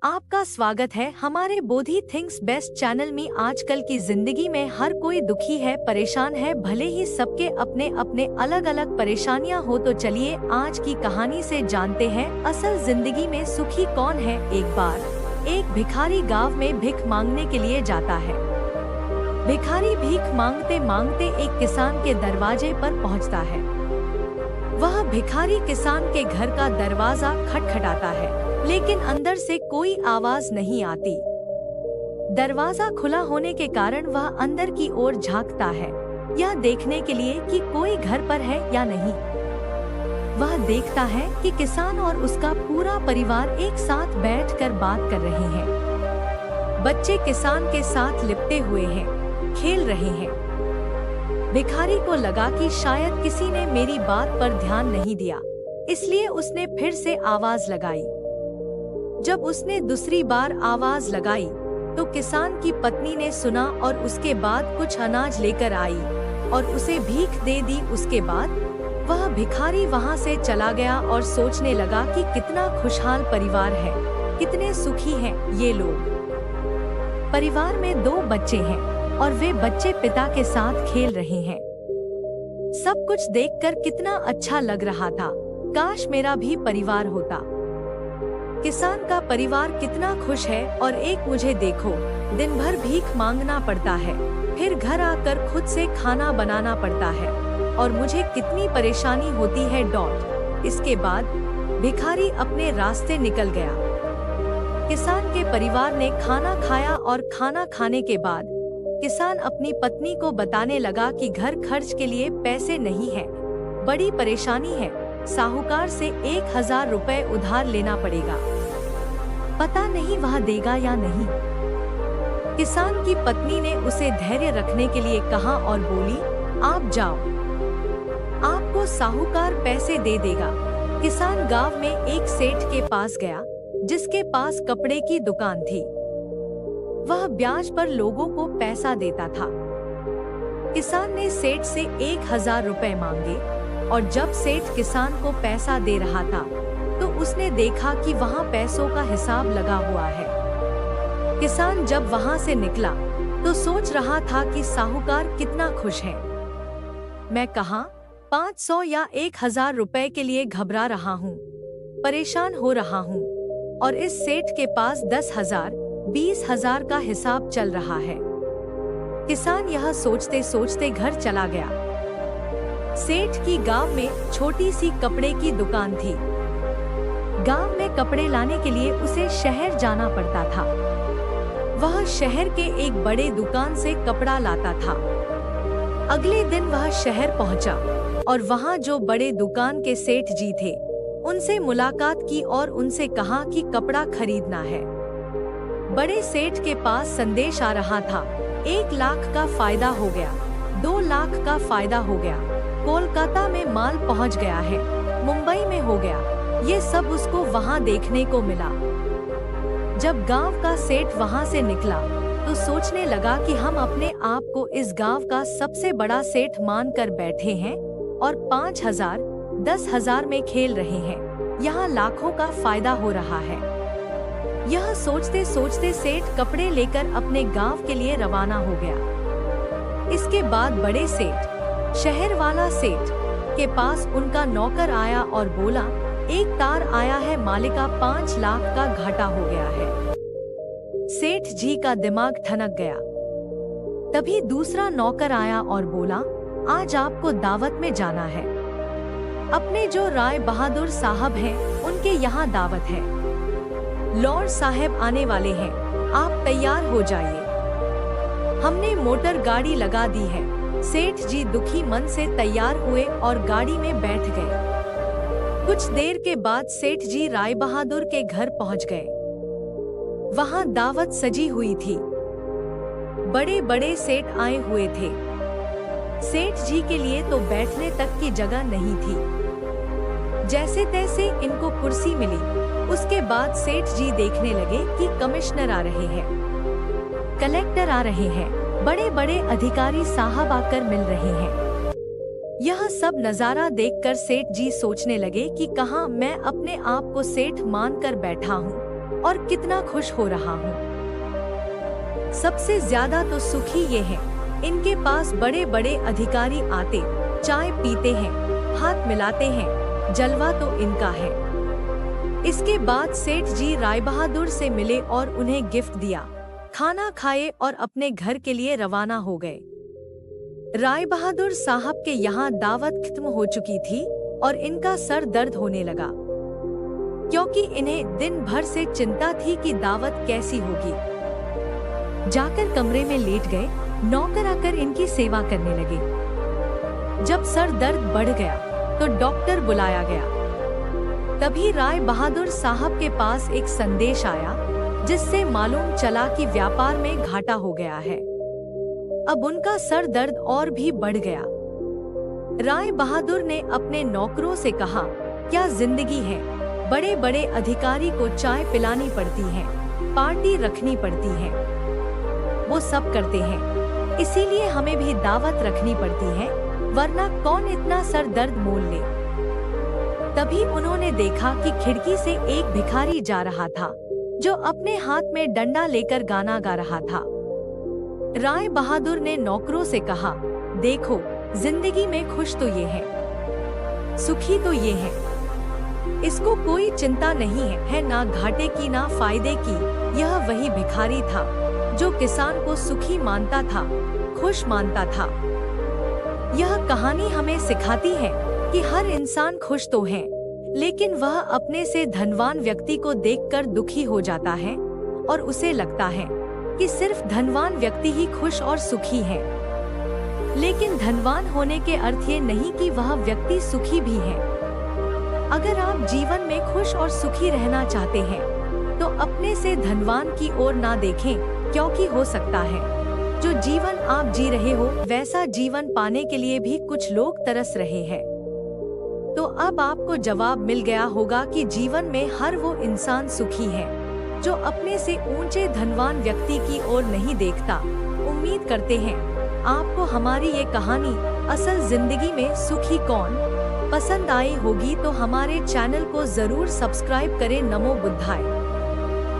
आपका स्वागत है हमारे बोधी थिंक्स बेस्ट चैनल में। आजकल की जिंदगी में हर कोई दुखी है, परेशान है, भले ही सबके अपने अपने अलग अलग परेशानियां हो। तो चलिए आज की कहानी से जानते हैं असल जिंदगी में सुखी कौन है। एक बार एक भिखारी गांव में भीख मांगने के लिए जाता है। भिखारी भीख मांगते मांगते एक किसान के दरवाजे पर पहुंचता है। वह भिखारी किसान के घर का दरवाजा खटखटाता है, लेकिन अंदर से कोई आवाज नहीं आती। दरवाजा खुला होने के कारण वह अंदर की ओर झांकता है, यह देखने के लिए कि कोई घर पर है या नहीं। वह देखता है कि किसान और उसका पूरा परिवार एक साथ बैठकर बात कर रहे हैं। बच्चे किसान के साथ लिपटे हुए हैं, खेल रहे हैं। भिखारी को लगा कि शायद किसी ने मेरी बात पर ध्यान नहीं दिया, इसलिए उसने फिर से आवाज लगाई। जब उसने दूसरी बार आवाज लगाई तो किसान की पत्नी ने सुना और उसके बाद कुछ अनाज लेकर आई और उसे भीख दे दी। उसके बाद वह भिखारी वहां से चला गया और सोचने लगा कि कितना खुशहाल परिवार है, कितने सुखी हैं ये लोग। परिवार में 2 बच्चे हैं और वे बच्चे पिता के साथ खेल रहे हैं। सब कुछ देखकर कितना अच्छा लग रहा था, काश मेरा भी परिवार होता। किसान का परिवार कितना खुश है और एक मुझे देखो, दिन भर भीख मांगना पड़ता है, फिर घर आकर खुद से खाना बनाना पड़ता है और मुझे कितनी परेशानी होती है। इसके बाद भिखारी अपने रास्ते निकल गया। किसान के परिवार ने खाना खाया और खाना खाने के बाद किसान अपनी पत्नी को बताने लगा कि घर खर्च के लिए पैसे नहीं है, बड़ी परेशानी है, साहूकार से 1000 रुपए उधार लेना पड़ेगा, पता नहीं वह देगा या नहीं। किसान की पत्नी ने उसे धैर्य रखने के लिए कहा और बोली, आप जाओ, आपको साहूकार पैसे दे देगा। किसान गांव में एक सेठ के पास गया जिसके पास कपड़े की दुकान थी। वह ब्याज पर लोगों को पैसा देता था। किसान ने सेठ से 1000 रुपए मांगे और जब सेठ किसान को पैसा दे रहा था तो उसने देखा कि वहाँ पैसों का हिसाब लगा हुआ है। किसान जब वहाँ से निकला तो सोच रहा था कि साहूकार कितना खुश है। मैं कहाँ 500 या 1000 रुपए के लिए घबरा रहा हूँ, परेशान हो रहा हूँ और इस सेठ के पास 10,000, 20,000 का हिसाब चल रहा है। किसान यह सोचते सोचते घर चला गया। सेठ की गांव में छोटी सी कपड़े की दुकान थी। गांव में कपड़े लाने के लिए उसे शहर जाना पड़ता था। वह शहर के एक बड़े दुकान से कपड़ा लाता था। अगले दिन वह शहर पहुंचा और वहां जो बड़े दुकान के सेठ जी थे उनसे मुलाकात की और उनसे कहा कि कपड़ा खरीदना है। बड़े सेठ के पास संदेश आ रहा था, 1 लाख का फायदा हो गया, 2 लाख का फायदा हो गया, कोलकाता में माल पहुंच गया है, मुंबई में हो गया। ये सब उसको वहां देखने को मिला। जब गांव का सेठ वहां से निकला तो सोचने लगा कि हम अपने आप को इस गांव का सबसे बड़ा सेठ मान कर बैठे हैं और 5,000, 10,000 में खेल रहे हैं, यहाँ लाखों का फायदा हो रहा है। यह सोचते सोचते सेठ कपड़े लेकर अपने गांव के लिए रवाना हो गया। इसके बाद बड़े सेठ, शहर वाला सेठ के पास उनका नौकर आया और बोला, एक तार आया है, मालिका 5 लाख का घाटा हो गया है। सेठ जी का दिमाग ठनक गया। तभी दूसरा नौकर आया और बोला, आज आपको दावत में जाना है, अपने जो राय बहादुर साहब हैं उनके यहाँ दावत है, लॉर्ड साहब आने वाले हैं, आप तैयार हो जाइए, हमने मोटर गाड़ी लगा दी है। सेठ जी दुखी मन से तैयार हुए और गाड़ी में बैठ गए। कुछ देर के बाद सेठ जी राय बहादुर के घर पहुंच गए। वहां दावत सजी हुई थी, बड़े बड़े सेठ आए हुए थे। सेठ जी के लिए तो बैठने तक की जगह नहीं थी। जैसे तैसे इनको कुर्सी मिली। उसके बाद सेठ जी देखने लगे कि कमिश्नर आ रहे हैं, कलेक्टर आ रहे हैं, बड़े बड़े अधिकारी साहब आकर मिल रहे हैं। यह सब नजारा देखकर सेठ जी सोचने लगे कि कहाँ मैं अपने आप को सेठ मानकर बैठा हूँ और कितना खुश हो रहा हूँ। सबसे ज्यादा तो सुखी ये है, इनके पास बड़े बड़े अधिकारी आते, चाय पीते हैं, हाथ मिलाते हैं, जलवा तो इनका है। इसके बाद सेठ जी राय बहादुर से मिले और उन्हें गिफ्ट दिया, खाना खाए और अपने घर के लिए रवाना हो गए। राय बहादुर साहब के यहाँ दावत खत्म हो चुकी थी और इनका सर दर्द होने लगा, क्योंकि इन्हें दिन भर से चिंता थी कि दावत कैसी होगी। जाकर कमरे में लेट गए, नौकर आकर इनकी सेवा करने लगे। जब सर दर्द बढ़ गया तो डॉक्टर बुलाया गया। तभी राय बहादुर साहब के पास एक संदेश आया, जिससे मालूम चला कि व्यापार में घाटा हो गया है। अब उनका सर दर्द और भी बढ़ गया। राय बहादुर ने अपने नौकरों से कहा, क्या जिंदगी है, बड़े बड़े अधिकारी को चाय पिलानी पड़ती है, पार्टी रखनी पड़ती है, वो सब करते हैं, इसीलिए हमें भी दावत रखनी पड़ती है, वरना कौन इतना सर दर्द मोल ले। तभी उन्होंने देखा कि खिड़की से एक भिखारी जा रहा था, जो अपने हाथ में डंडा लेकर गाना गा रहा था। राय बहादुर ने नौकरों से कहा, देखो, जिंदगी में खुश तो ये है, सुखी तो ये है, इसको कोई चिंता नहीं है ना घाटे की ना फायदे की। यह वही भिखारी था जो किसान को सुखी मानता था, खुश मानता था। यह कहानी हमें सिखाती है कि हर इंसान खुश तो है, लेकिन वह अपने से धनवान व्यक्ति को देखकर दुखी हो जाता है और उसे लगता है कि सिर्फ धनवान व्यक्ति ही खुश और सुखी है। लेकिन धनवान होने के अर्थ ये नहीं कि वह व्यक्ति सुखी भी है। अगर आप जीवन में खुश और सुखी रहना चाहते हैं तो अपने से धनवान की ओर ना देखें, क्योंकि हो सकता है जो जीवन आप जी रहे हो वैसा जीवन पाने के लिए भी कुछ लोग तरस रहे हैं। तो अब आपको जवाब मिल गया होगा कि जीवन में हर वो इंसान सुखी है जो अपने से ऊंचे धनवान व्यक्ति की ओर नहीं देखता। उम्मीद करते हैं आपको हमारी ये कहानी असल जिंदगी में सुखी कौन पसंद आई होगी, तो हमारे चैनल को जरूर सब्सक्राइब करें। नमो बुद्धाय।